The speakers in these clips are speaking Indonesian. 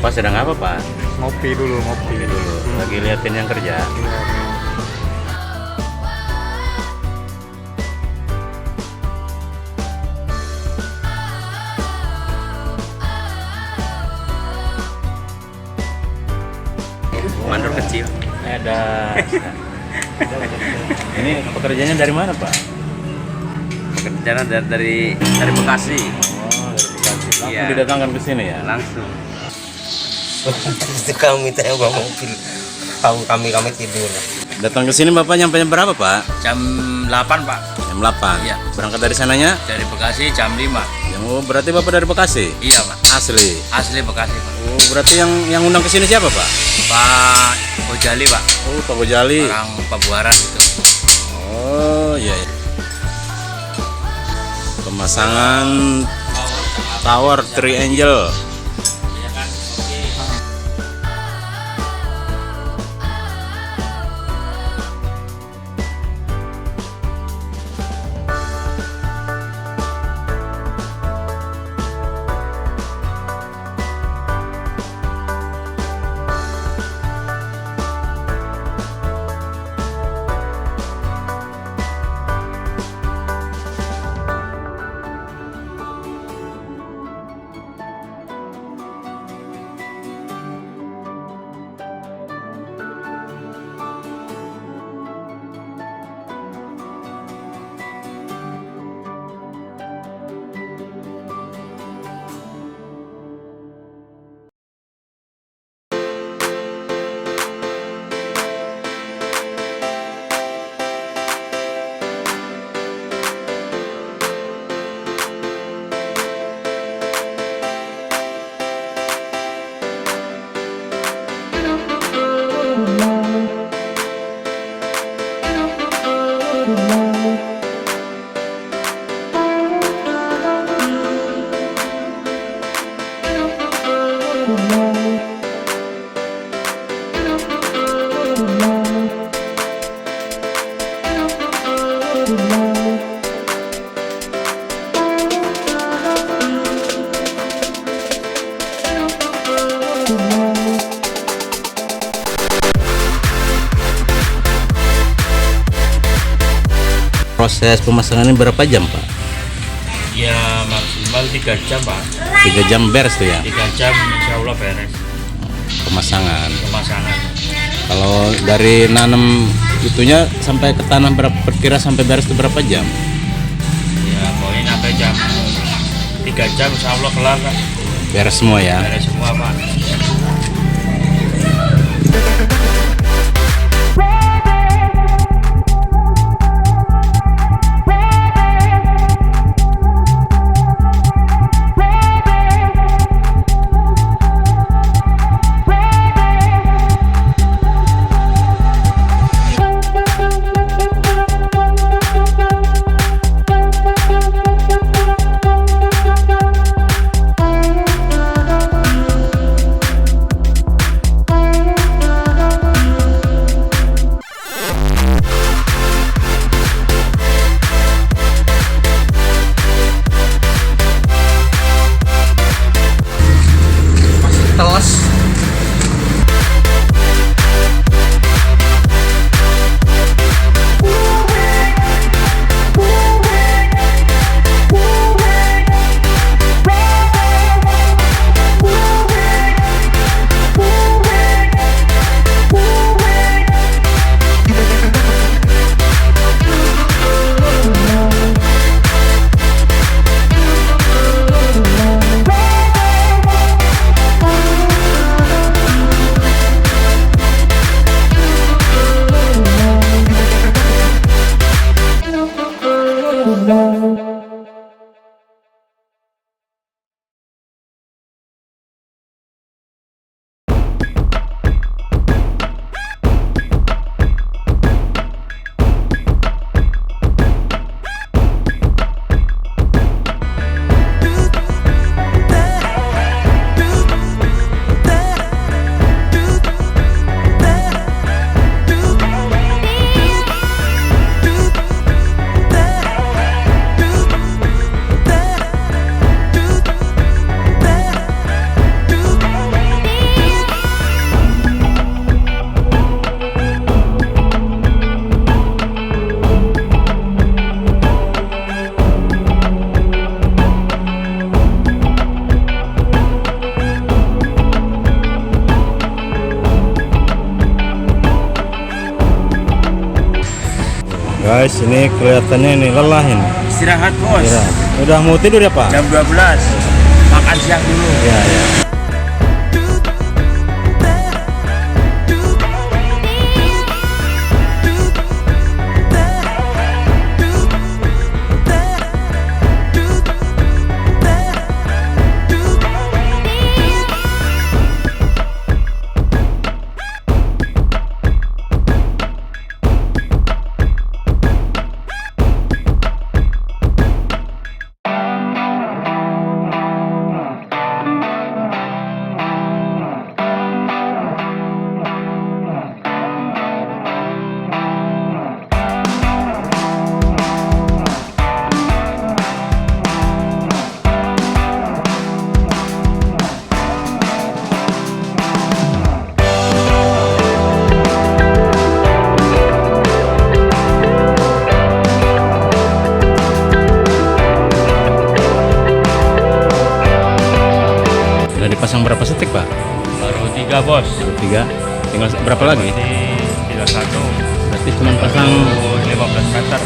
Bapak sedang apa, Pak? Ngopi dulu. Lagi liatin yang kerja. Mandor kecil. Ada. Ini pekerjaannya dari mana, Pak? Pekerjaan dari Bekasi. Oh, dari Bekasi. Langsung Iya. didatangkan ke sini ya? Langsung. Itu kami tanya bawa mobil, kami tidur. Datang ke sini Bapak nyampe berapa, Pak? Jam 8, Pak. Jam 8. Iya. Berangkat dari sananya? Dari Bekasi jam 5. Oh, berarti Bapak dari Bekasi? Iya, Pak. Asli. Asli Bekasi, Pak. Oh, berarti yang undang ke sini siapa, Pak? Pak Ojali, Pak. Oh, Pak Bojali. Orang Pabuaran itu. Oh, iya. Pemasangan tower Triangle. Proses pemasangan ini berapa jam, Pak? Ya maksimal 3 jam, Pak. 3 jam beres tuh ya? 3 jam insya Allah beres Pemasangan. pemasangan. Kalau dari nanam itunya sampai ke tanah perkira sampai beres itu berapa jam? Ya pokoknya sampai jam 3 jam insya Allah kelar, Pak. Beres semua ya? Beres semua, Pak. Guys, ini kelihatannya ini lelah ini. Istirahat bos. Ya. Udah mau tidur ya Pak? Jam 12. Makan siang dulu. Ya, ya. Pasang berapa setik Pak? Baru 3 bos. Baru 3. Tinggal berapa lagi? Ini tinggal 1. Berarti cuma pasang 15 meter.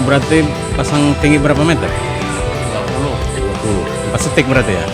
Berarti pasang tinggi berapa meter? 20. 4 setik berarti ya?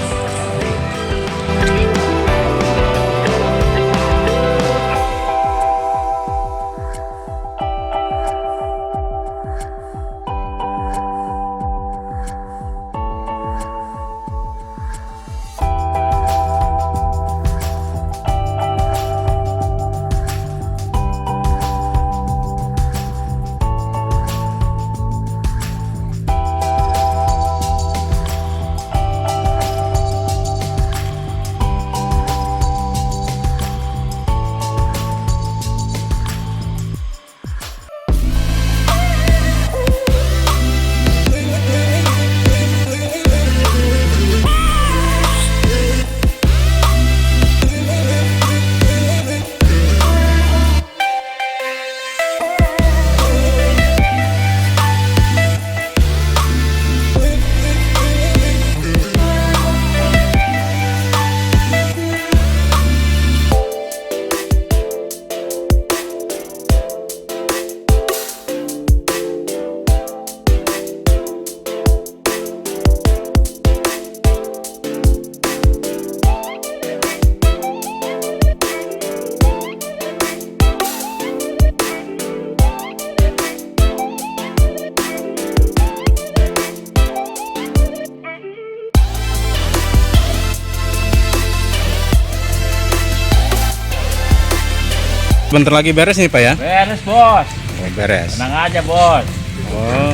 Bentar lagi beres nih Pak ya? Beres bos. Oh, beres. Tenang aja bos. Oh.